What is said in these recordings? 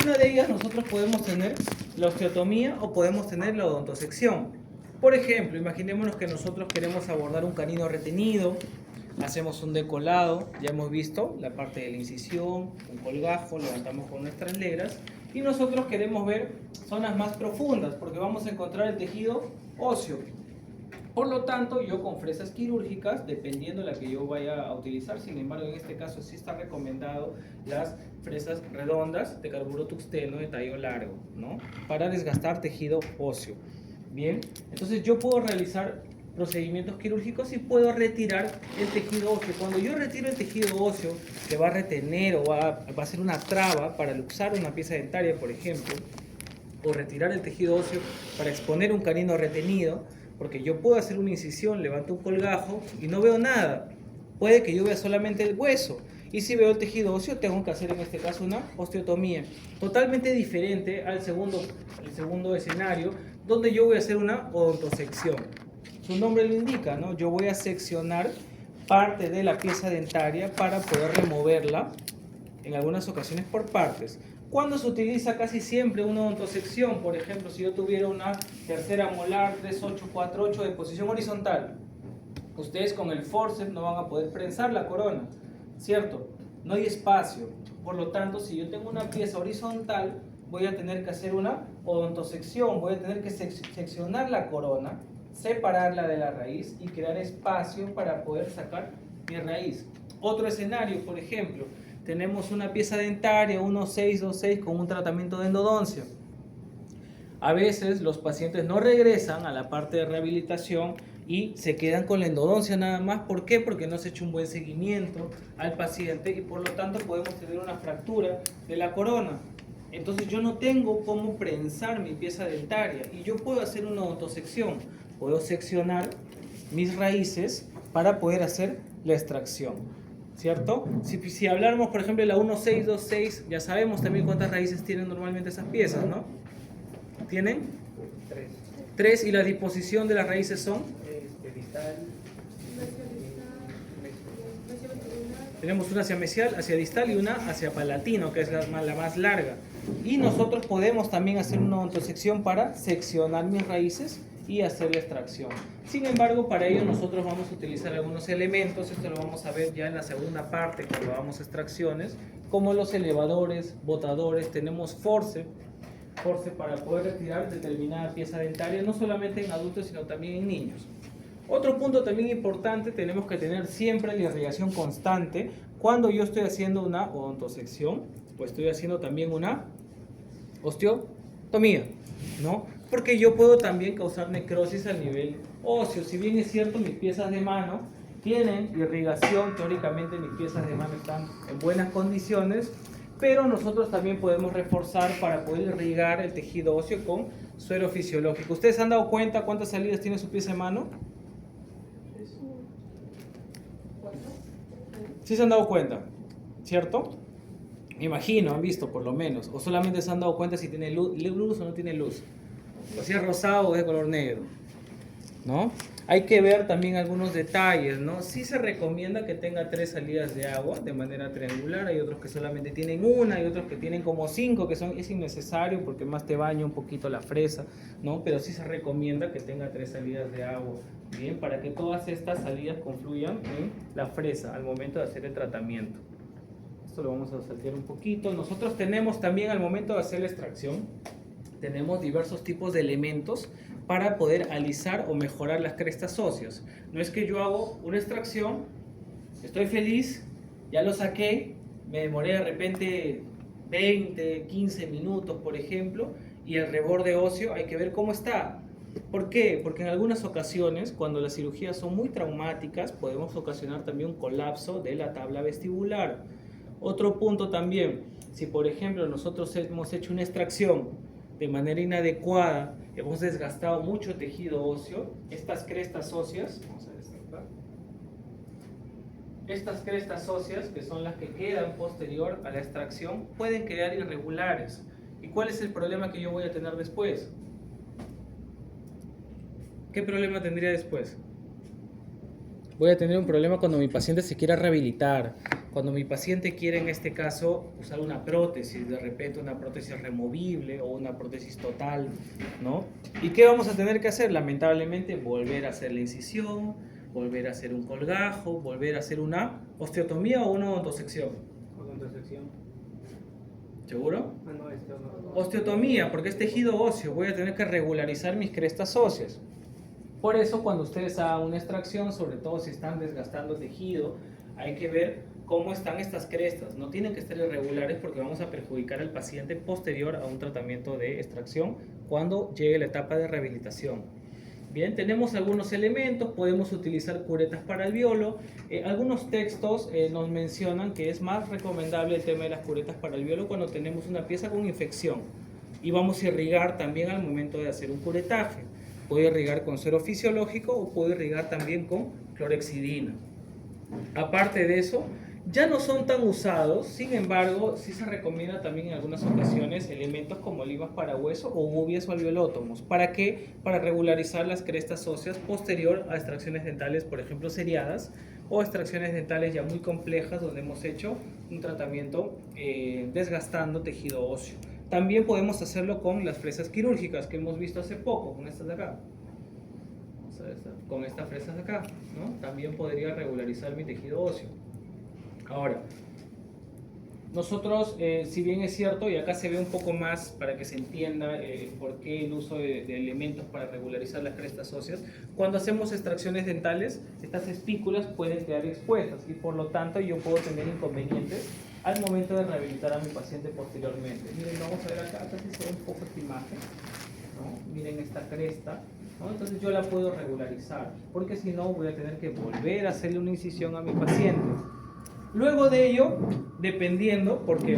Una de ellas nosotros podemos tener la osteotomía o podemos tener la odontosección. Por ejemplo, imaginémonos que nosotros queremos abordar un canino retenido, hacemos un decolado, ya hemos visto la parte de la incisión, un colgajo, levantamos con nuestras legras y nosotros queremos ver zonas más profundas porque vamos a encontrar el tejido óseo. Por lo tanto, yo con fresas quirúrgicas, dependiendo de la que yo vaya a utilizar, sin embargo, en este caso sí está recomendado las fresas redondas de carburo tuxteno de tallo largo, ¿no? Para desgastar tejido óseo. Bien, entonces yo puedo realizar procedimientos quirúrgicos y puedo retirar el tejido óseo. Cuando yo retiro el tejido óseo que va a retener o va a ser una traba para luxar una pieza dentaria, por ejemplo, o retirar el tejido óseo para exponer un canino retenido, porque yo puedo hacer una incisión, levanto un colgajo y no veo nada. Puede que yo vea solamente el hueso. Y si veo el tejido óseo, tengo que hacer en este caso una osteotomía. Totalmente diferente al segundo escenario, donde yo voy a hacer una odontosección. Su nombre lo indica, ¿no? Yo voy a seccionar parte de la pieza dentaria para poder removerla, en algunas ocasiones por partes. ¿Cuándo se utiliza casi siempre una odontosección? Por ejemplo, si yo tuviera una tercera molar 3848 de posición horizontal, ustedes con el forceps no van a poder prensar la corona, ¿cierto? No hay espacio. Por lo tanto, si yo tengo una pieza horizontal, voy a tener que hacer una odontosección, voy a tener que seccionar la corona, separarla de la raíz y crear espacio para poder sacar mi raíz. Otro escenario, por ejemplo, tenemos una pieza dentaria 1626 con un tratamiento de endodoncia. A veces los pacientes no regresan a la parte de rehabilitación y se quedan con la endodoncia nada más. ¿Por qué? Porque no se ha hecho un buen seguimiento al paciente y por lo tanto podemos tener una fractura de la corona. Entonces yo no tengo cómo prensar mi pieza dentaria y yo puedo hacer una odontosección. Puedo seccionar mis raíces para poder hacer la extracción. ¿Cierto? Si habláramos, por ejemplo, de la 1626, ya sabemos también cuántas raíces tienen normalmente esas piezas, ¿no? ¿Tienen? Tres. Y la disposición de las raíces son tenemos una hacia mesial, hacia distal y una hacia palatino, que es la más larga. Y nosotros podemos también hacer una odontosección para seccionar mis raíces y hacer la extracción. Sin embargo, para ello nosotros vamos a utilizar algunos elementos, esto lo vamos a ver ya en la segunda parte cuando hagamos extracciones, como los elevadores, botadores, tenemos forceps para poder retirar determinada pieza dentaria, no solamente en adultos sino también en niños. Otro punto también importante, tenemos que tener siempre la irrigación constante. Cuando yo estoy haciendo una odontosección, pues estoy haciendo también una osteotomía, ¿no? Porque yo puedo también causar necrosis a nivel óseo. Si bien es cierto, mis piezas de mano tienen irrigación, teóricamente mis piezas de mano están en buenas condiciones, pero nosotros también podemos reforzar para poder irrigar el tejido óseo con suero fisiológico. ¿Ustedes se han dado cuenta cuántas salidas tiene su pieza de mano? ¿Sí se han dado cuenta? ¿Cierto? Me imagino, han visto por lo menos. O solamente se han dado cuenta si tiene luz o no tiene luz. O si es rosado o es de color negro, ¿no? Hay que ver también algunos detalles, ¿no? Sí se recomienda que tenga 3 salidas de agua de manera triangular. Hay otros que solamente tienen una, hay otros que tienen como 5, que es innecesario porque más te baña un poquito la fresa, ¿no? Pero sí se recomienda que tenga 3 salidas de agua, ¿bien? Para que todas estas salidas confluyan en la fresa al momento de hacer el tratamiento. Esto lo vamos a saltear un poquito. Nosotros tenemos también al momento de hacer la extracción, tenemos diversos tipos de elementos para poder alisar o mejorar las crestas óseas. No es que yo hago una extracción, estoy feliz, ya lo saqué, me demoré de repente 20, 15 minutos, por ejemplo, y el reborde óseo hay que ver cómo está. ¿Por qué? Porque en algunas ocasiones, cuando las cirugías son muy traumáticas, podemos ocasionar también un colapso de la tabla vestibular. Otro punto también, si por ejemplo nosotros hemos hecho una extracción de manera inadecuada, hemos desgastado mucho tejido óseo, estas crestas óseas, vamos a destapar, estas crestas óseas, que son las que quedan posterior a la extracción, pueden quedar irregulares. ¿Y cuál es el problema que yo voy a tener después? ¿Qué problema tendría después? Voy a tener un problema cuando mi paciente se quiera rehabilitar, Cuando mi paciente quiere en este caso usar una prótesis, de repente una prótesis removible o una prótesis total, ¿no? ¿Y qué vamos a tener que hacer? Lamentablemente volver a hacer la incisión, volver a hacer un colgajo, volver a hacer una osteotomía o una odontosección. Odontosección. ¿Seguro? Ah, no, Osteotomía, porque es tejido óseo, voy a tener que regularizar mis crestas óseas. Por eso cuando ustedes hagan una extracción, sobre todo si están desgastando tejido, hay que ver cómo están estas crestas. No tienen que estar irregulares porque vamos a perjudicar al paciente posterior a un tratamiento de extracción cuando llegue la etapa de rehabilitación. Bien, tenemos algunos elementos, podemos utilizar curetas para alveolo. Algunos textos nos mencionan que es más recomendable el tema de las curetas para alveolo cuando tenemos una pieza con infección. Y vamos a irrigar también al momento de hacer un curetaje. Puede irrigar con suero fisiológico o puede irrigar también con clorexidina. Aparte de eso, ya no son tan usados, sin embargo, sí se recomienda también en algunas ocasiones elementos como limas para hueso o gubias o alveolótomos. ¿Para qué? Para regularizar las crestas óseas posterior a extracciones dentales, por ejemplo, seriadas, o extracciones dentales ya muy complejas donde hemos hecho un tratamiento desgastando tejido óseo. También podemos hacerlo con las fresas quirúrgicas que hemos visto hace poco, con estas de acá. Con estas fresas de acá, ¿no? También podría regularizar mi tejido óseo. Ahora, nosotros, si bien es cierto, y acá se ve un poco más para que se entienda por qué el uso de elementos para regularizar las crestas óseas, cuando hacemos extracciones dentales, estas espículas pueden quedar expuestas y por lo tanto yo puedo tener inconvenientes al momento de rehabilitar a mi paciente posteriormente. Miren, vamos a ver acá sí se ve un poco esta imagen, ¿no? Miren esta cresta, ¿no? Entonces yo la puedo regularizar, porque si no voy a tener que volver a hacerle una incisión a mi paciente. Luego de ello, dependiendo, porque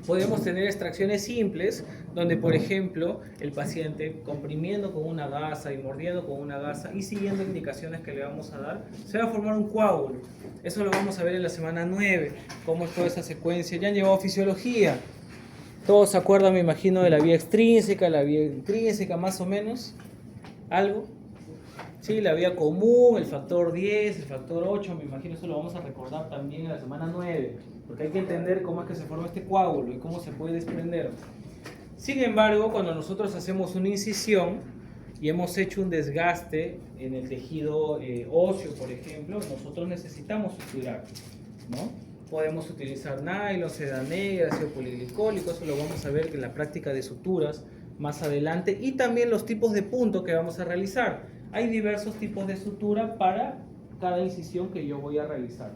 podemos tener extracciones simples, donde por ejemplo el paciente comprimiendo con una gasa y mordiendo con una gasa y siguiendo indicaciones que le vamos a dar, se va a formar un coágulo. Eso lo vamos a ver en la semana 9, cómo es toda esa secuencia. Ya han llevado fisiología. Todos se acuerdan, me imagino, de la vía extrínseca, la vía intrínseca, más o menos. ¿Algo? Sí, la vía común, el factor 10, el factor 8, me imagino eso lo vamos a recordar también en la semana 9, porque hay que entender cómo es que se forma este coágulo y cómo se puede desprender. Sin embargo, cuando nosotros hacemos una incisión y hemos hecho un desgaste en el tejido óseo, por ejemplo, nosotros necesitamos suturar, ¿no? Podemos utilizar nylon, seda negra, ácido poliglicólico, eso lo vamos a ver en la práctica de suturas más adelante, y también los tipos de punto que vamos a realizar. Hay diversos tipos de sutura para cada incisión que yo voy a realizar.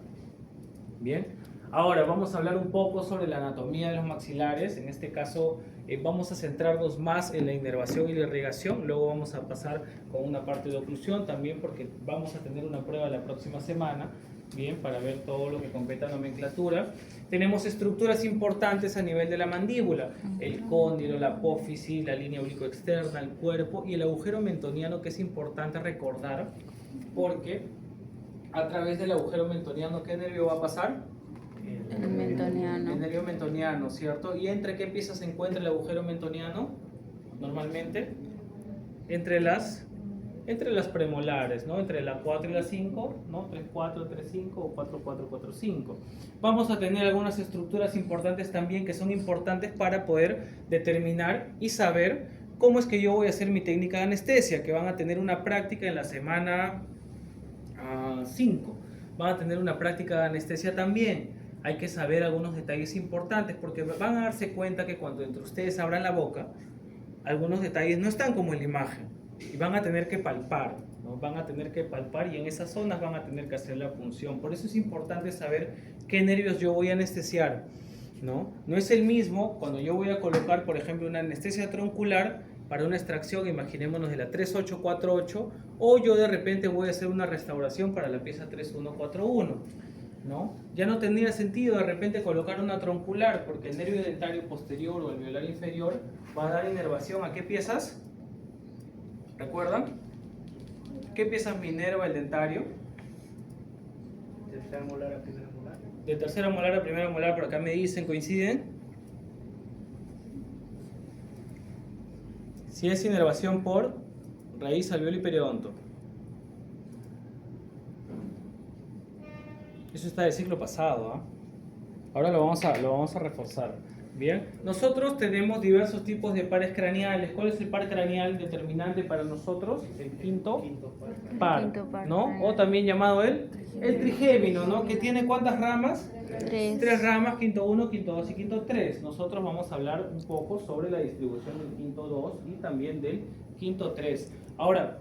Bien, ahora vamos a hablar un poco sobre la anatomía de los maxilares. En este caso vamos a centrarnos más en la inervación y la irrigación. Luego vamos a pasar con una parte de oclusión también, porque vamos a tener una prueba la próxima semana, bien, para ver todo lo que compete a nomenclatura. Tenemos estructuras importantes a nivel de la mandíbula: el cóndilo, la apófisis, la línea oblicoexterna, el cuerpo y el agujero mentoniano, que es importante recordar porque a través del agujero mentoniano, ¿qué nervio va a pasar? El mentoniano. El nervio mentoniano, ¿cierto? ¿Y entre qué piezas se encuentra el agujero mentoniano? Normalmente entre las premolares, ¿no? Entre la 4 y la 5, ¿no? 3-4, 3-5 o 4-4, 4-5. Vamos a tener algunas estructuras importantes también que son importantes para poder determinar y saber cómo es que yo voy a hacer mi técnica de anestesia, que van a tener una práctica en la semana 5. Van a tener una práctica de anestesia también. Hay que saber algunos detalles importantes porque van a darse cuenta que cuando entre ustedes abran la boca, algunos detalles no están como en la imagen y van a tener que palpar, ¿no? Van a tener que palpar y en esas zonas van a tener que hacer la punción. Por eso es importante saber qué nervios yo voy a anestesiar, ¿no? No es el mismo cuando yo voy a colocar, por ejemplo, una anestesia troncular para una extracción, imaginémonos, de la 3848, o yo de repente voy a hacer una restauración para la pieza 3141, ¿no? Ya no tendría sentido de repente colocar una troncular, porque el nervio dentario posterior o el alveolar inferior va a dar inervación ¿a qué piezas? ¿Recuerdan? ¿Qué piezas me inerva el dentario? Tercera molar a primera molar. De tercera molar a primera molar, por acá me dicen, ¿coinciden? Si es inervación por raíz, alveolo y periodonto. Eso está del ciclo pasado, ¿ah? Ahora lo vamos a reforzar. Bien, nosotros tenemos diversos tipos de pares craneales. ¿Cuál es el par craneal determinante para nosotros? El quinto par, Quinto par ¿no? craneal. O también llamado el trigémino, ¿no? Que tiene ¿cuántas ramas? 3. 3 ramas, quinto 1, quinto 2 y quinto 3. Nosotros vamos a hablar un poco sobre la distribución del quinto 2 y también del quinto 3. Ahora,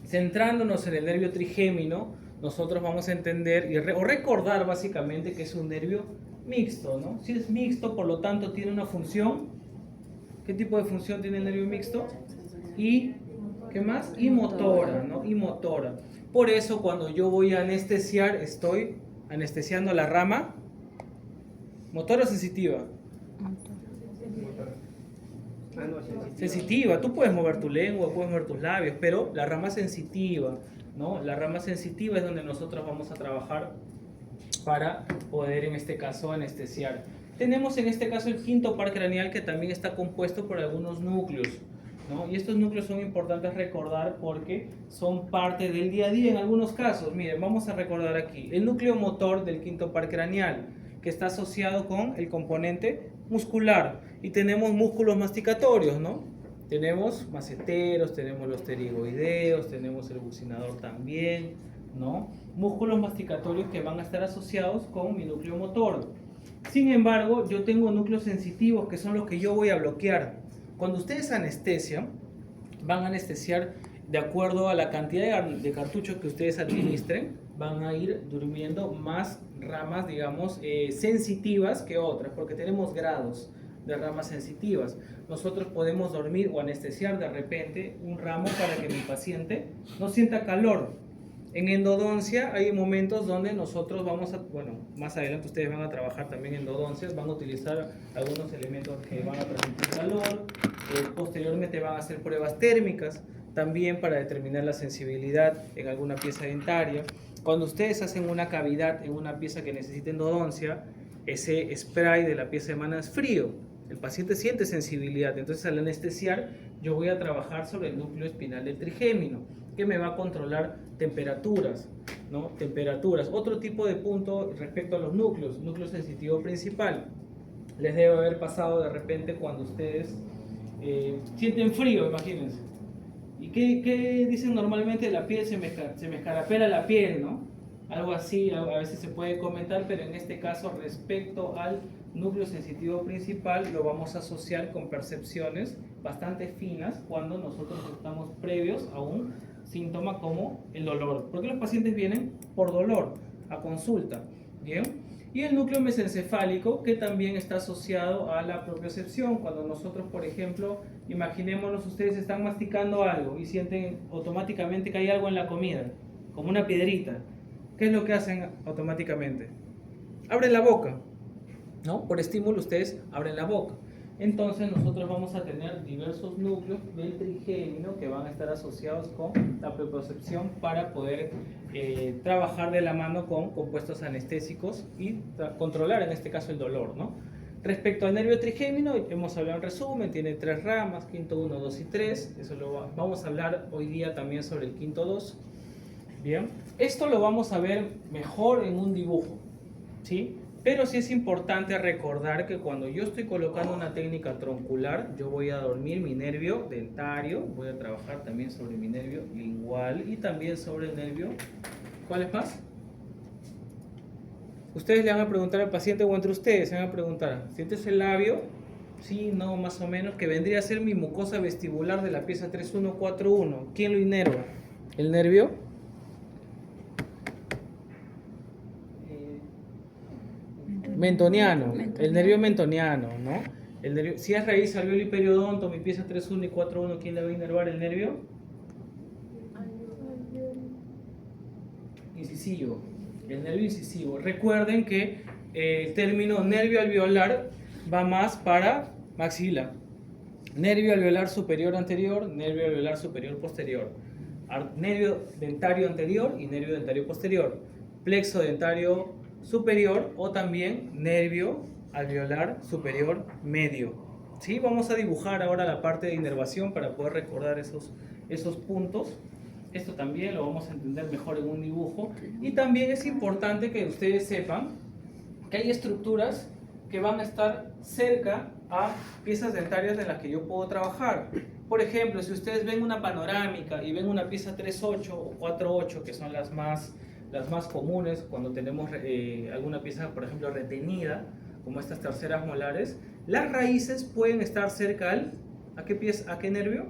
centrándonos en el nervio trigémino, nosotros vamos a entender o recordar básicamente que es un nervio mixto, ¿no? Si es mixto, por lo tanto tiene una función. ¿Qué tipo de función tiene el nervio mixto? Y, ¿qué más? Y motora, ¿no? Y motora. Por eso cuando yo voy a anestesiar, estoy anestesiando la rama motora o sensitiva. Sensitiva, tú puedes mover tu lengua, puedes mover tus labios, pero la rama sensitiva, ¿no? La rama sensitiva es donde nosotros vamos a trabajar para poder en este caso anestesiar. Tenemos en este caso el quinto par craneal que también está compuesto por algunos núcleos, ¿no? Y estos núcleos son importantes recordar porque son parte del día a día en algunos casos. Miren, vamos a recordar aquí el núcleo motor del quinto par craneal, que está asociado con el componente muscular, y tenemos músculos masticatorios, ¿no? Tenemos maceteros, tenemos los pterigoideos, tenemos el buccinador también, ¿no? Músculos masticatorios que van a estar asociados con mi núcleo motor. Sin embargo, yo tengo núcleos sensitivos que son los que yo voy a bloquear. Cuando ustedes anestesian, van a anestesiar de acuerdo a la cantidad de cartuchos que ustedes administren, van a ir durmiendo más ramas, digamos, sensitivas que otras, porque tenemos grados de ramas sensitivas. Nosotros podemos dormir o anestesiar de repente un ramo para que mi paciente no sienta calor. En endodoncia hay momentos donde nosotros vamos a, bueno, más adelante ustedes van a trabajar también en endodoncias, van a utilizar algunos elementos que van a transmitir calor, posteriormente van a hacer pruebas térmicas también para determinar la sensibilidad en alguna pieza dentaria. Cuando ustedes hacen una cavidad en una pieza que necesita endodoncia, ese spray de la pieza emana es frío, el paciente siente sensibilidad, entonces al anestesiar yo voy a trabajar sobre el núcleo espinal del trigémino, que me va a controlar temperaturas, ¿no? Temperaturas. Otro tipo de punto respecto a los núcleos, núcleo sensitivo principal. Les debe haber pasado de repente cuando ustedes sienten frío, imagínense. ¿Y qué dicen normalmente? La piel se me escarapela la piel, ¿no? Algo así, a veces se puede comentar, pero en este caso respecto al núcleo sensitivo principal lo vamos a asociar con percepciones bastante finas cuando nosotros estamos previos a un síntoma como el dolor. Porque los pacientes vienen por dolor a consulta, ¿bien? Y el núcleo mesencefálico, que también está asociado a la propiocepción. Cuando nosotros, por ejemplo, imaginémonos, ustedes están masticando algo y sienten automáticamente que hay algo en la comida, como una piedrita. ¿Qué es lo que hacen automáticamente? Abren la boca, ¿no? Por estímulo ustedes abren la boca. Entonces nosotros vamos a tener diversos núcleos del trigémino que van a estar asociados con la propiocepción para poder trabajar de la mano con compuestos anestésicos y controlar en este caso el dolor, ¿no? Respecto al nervio trigémino, hemos hablado en resumen, tiene 3 ramas, quinto 1, 2 y 3. Eso vamos a hablar hoy día también sobre el quinto 2. Bien, esto lo vamos a ver mejor en un dibujo, ¿sí? Pero sí es importante recordar que cuando yo estoy colocando una técnica troncular, yo voy a dormir mi nervio dentario, voy a trabajar también sobre mi nervio lingual y también sobre el nervio, ¿cuál es más? Ustedes le van a preguntar al paciente o entre ustedes se van a preguntar, ¿sientes el labio? Sí, no, más o menos, que vendría a ser mi mucosa vestibular de la pieza 3141. ¿Quién lo inerva? ¿El nervio? Mentoniano, el nervio mentoniano, ¿no? El nervio, si es raíz alveolo y periodonto, mi pieza 3.1 y 4.1, ¿quién le va a inervar el nervio? Incisivo, el nervio incisivo. Recuerden que el término nervio alveolar va más para maxila. Nervio alveolar superior anterior, nervio alveolar superior posterior. Nervio dentario anterior y nervio dentario posterior. Plexo dentario superior o también nervio alveolar superior medio. ¿Sí? Vamos a dibujar ahora la parte de inervación para poder recordar esos puntos. Esto también lo vamos a entender mejor en un dibujo. Y también es importante que ustedes sepan que hay estructuras que van a estar cerca a piezas dentarias en las que yo puedo trabajar. Por ejemplo, si ustedes ven una panorámica y ven una pieza 3.8 o 4.8, que son las más comunes cuando tenemos alguna pieza, por ejemplo, retenida, como estas terceras molares, las raíces pueden estar cerca ¿a qué nervio?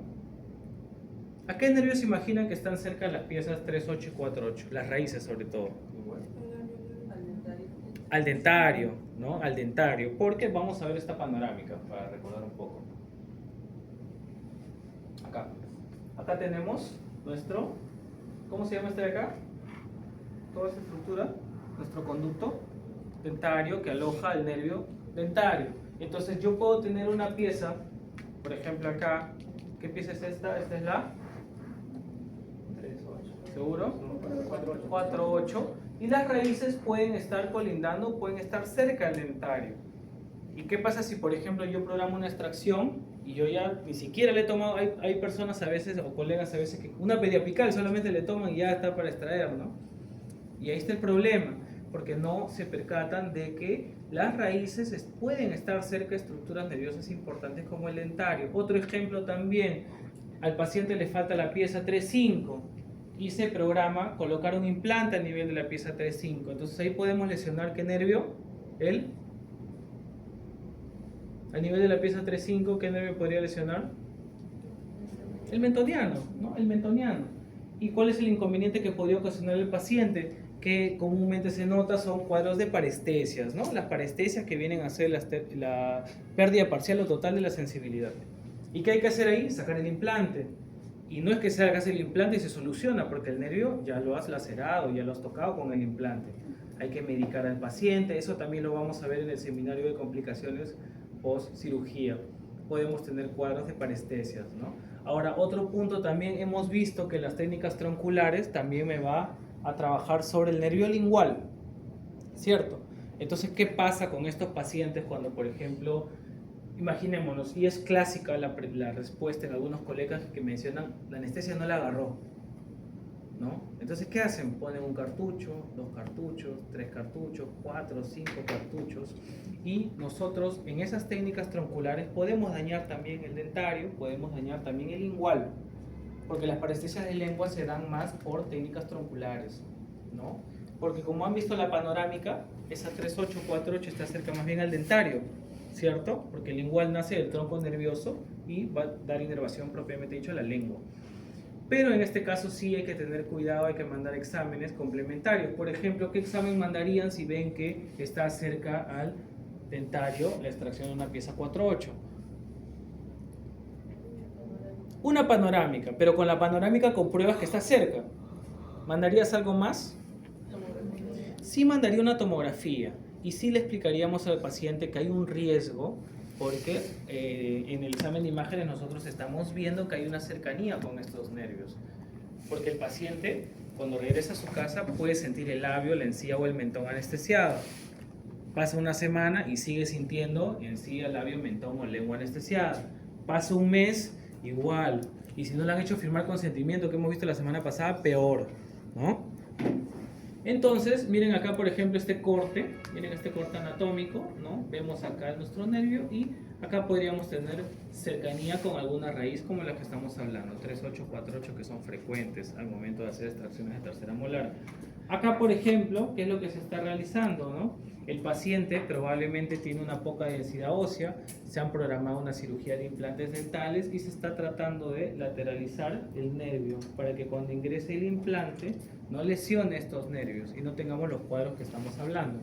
¿A qué nervios se imaginan que están cerca de las piezas 3.8 y 4.8? Las raíces sobre todo. Al dentario, ¿no? Al dentario, porque vamos a ver esta panorámica para recordar un poco. Acá tenemos nuestro, ¿cómo se llama este de acá? Toda esta estructura, nuestro conducto dentario que aloja el nervio dentario. Entonces yo puedo tener una pieza, por ejemplo acá, ¿qué pieza es esta? Esta es la 3.8. ¿seguro? 4.8. 4.8, y las raíces pueden estar colindando, pueden estar cerca del dentario. ¿Y qué pasa si, por ejemplo, yo programo una extracción y yo ya ni siquiera le he tomado? Hay personas a veces, o colegas a veces, que una periapical solamente le toman y ya está para extraer, ¿no? Y ahí está el problema, porque no se percatan de que las raíces pueden estar cerca de estructuras nerviosas importantes como el dentario. Otro ejemplo también, al paciente le falta la pieza 3.5 y se programa colocar un implante a nivel de la pieza 3.5. Entonces ahí podemos lesionar ¿qué nervio? A nivel de la pieza 3.5, ¿qué nervio podría lesionar? El mentoniano, ¿no? El mentoniano. ¿Y cuál es el inconveniente que podría ocasionar el paciente? Que comúnmente se nota son cuadros de parestesias, ¿no? Las parestesias que vienen a ser la pérdida parcial o total de la sensibilidad. ¿Y qué hay que hacer ahí? Sacar el implante. Y no es que se haga el implante y se soluciona, porque el nervio ya lo has lacerado, ya lo has tocado con el implante. Hay que medicar al paciente, eso también lo vamos a ver en el seminario de complicaciones post cirugía. Podemos tener cuadros de parestesias, ¿no? Ahora, otro punto también hemos visto que las técnicas tronculares también me va a trabajar sobre el nervio lingual, ¿cierto? Entonces, ¿qué pasa con estos pacientes cuando, por ejemplo, imaginémonos, y es clásica la respuesta en algunos colegas que mencionan, la anestesia no la agarró, ¿no? Entonces, ¿qué hacen? Ponen un cartucho, 2 cartuchos, 3 cartuchos, 4, 5 cartuchos, y nosotros en esas técnicas tronculares podemos dañar también el dentario, podemos dañar también el lingual, porque las parestesias de lengua se dan más por técnicas tronculares, ¿no? Porque como han visto la panorámica, esa 3.8, 4.8 está cerca más bien al dentario, ¿cierto? Porque el lingual nace del tronco nervioso y va a dar inervación propiamente dicho a la lengua. Pero en este caso sí hay que tener cuidado, hay que mandar exámenes complementarios. Por ejemplo, ¿qué examen mandarían si ven que está cerca al dentario la extracción de una pieza 4.8? Una panorámica, pero con la panorámica compruebas que está cerca. ¿Mandarías algo más? Sí mandaría una tomografía y sí le explicaríamos al paciente que hay un riesgo porque en el examen de imágenes nosotros estamos viendo que hay una cercanía con estos nervios. Porque el paciente cuando regresa a su casa puede sentir el labio, la encía o el mentón anestesiado. Pasa una semana y sigue sintiendo encía, labio, mentón o lengua anestesiada. Pasa un mes, igual. Y si no le han hecho firmar consentimiento, que hemos visto la semana pasada, peor, ¿no? Entonces, miren acá, por ejemplo, este corte, miren este corte anatómico, ¿no? Vemos acá nuestro nervio y acá podríamos tener cercanía con alguna raíz como la que estamos hablando, 3.8, 4.8, que son frecuentes al momento de hacer extracciones de tercera molar. Acá, por ejemplo, ¿qué es lo que se está realizando, no? El paciente probablemente tiene una poca densidad ósea, se han programado una cirugía de implantes dentales y se está tratando de lateralizar el nervio para que cuando ingrese el implante no lesione estos nervios y no tengamos los cuadros que estamos hablando.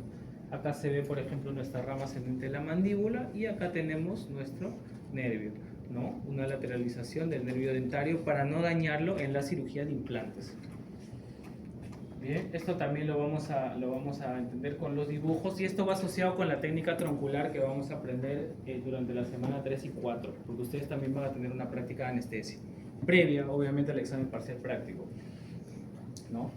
Acá se ve, por ejemplo, nuestra rama ascendente de la mandíbula y acá tenemos nuestro nervio, ¿no? Una lateralización del nervio dentario para no dañarlo en la cirugía de implantes. Bien, esto también lo vamos a entender con los dibujos y esto va asociado con la técnica troncular que vamos a aprender durante la semana 3 y 4, porque ustedes también van a tener una práctica de anestesia, previa obviamente al examen parcial práctico, ¿no?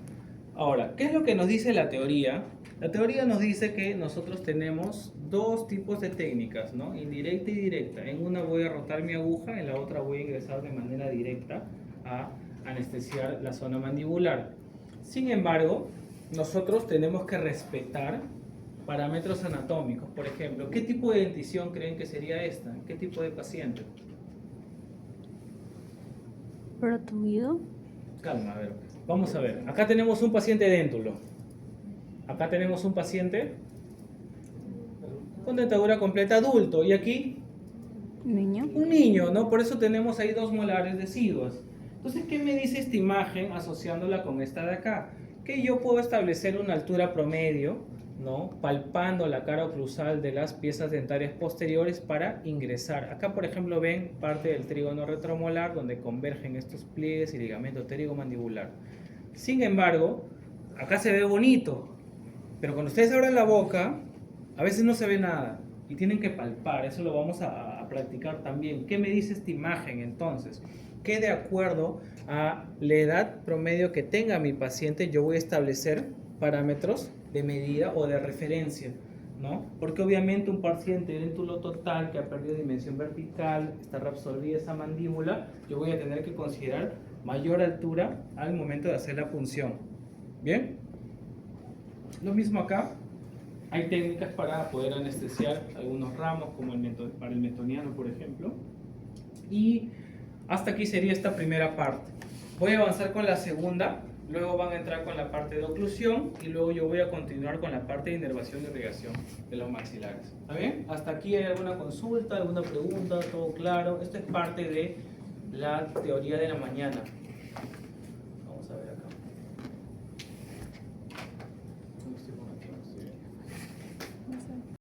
Ahora, ¿qué es lo que nos dice la teoría? La teoría nos dice que nosotros tenemos dos tipos de técnicas, ¿no? Indirecta y directa. En una voy a rotar mi aguja, en la otra voy a ingresar de manera directa a anestesiar la zona mandibular. Sin embargo, nosotros tenemos que respetar parámetros anatómicos. Por ejemplo, ¿qué tipo de dentición creen que sería esta? ¿Qué tipo de paciente? Protuido. Calma, a ver. Vamos a ver. Acá tenemos un paciente déntulo. Acá tenemos un paciente con dentadura completa adulto. Y aquí Niño. un niño, ¿no? Por eso tenemos ahí 2 molares deciduas. Entonces, ¿qué me dice esta imagen asociándola con esta de acá? Que yo puedo establecer una altura promedio, ¿no? Palpando la cara oclusal de las piezas dentarias posteriores para ingresar. Acá, por ejemplo, ven parte del trígono retromolar donde convergen estos pliegues y ligamento pterigomandibular. Sin embargo, acá se ve bonito, pero cuando ustedes abran la boca, a veces no se ve nada y tienen que palpar. Eso lo vamos a practicar también. ¿Qué me dice esta imagen entonces? Que de acuerdo a la edad promedio que tenga mi paciente, yo voy a establecer parámetros de medida o de referencia, ¿no? Porque obviamente un paciente déntulo total que ha perdido dimensión vertical, está reabsorbida esa mandíbula, yo voy a tener que considerar mayor altura al momento de hacer la punción. ¿Bien? Lo mismo acá. Hay técnicas para poder anestesiar algunos ramos, como para el mentoniano, por ejemplo. Y hasta aquí sería esta primera parte. Voy a avanzar con la segunda, luego van a entrar con la parte de oclusión y luego yo voy a continuar con la parte de inervación y irrigación de los maxilares. ¿Está bien? ¿Hasta aquí hay alguna consulta, alguna pregunta? ¿Todo claro? Esto es parte de la teoría de la mañana.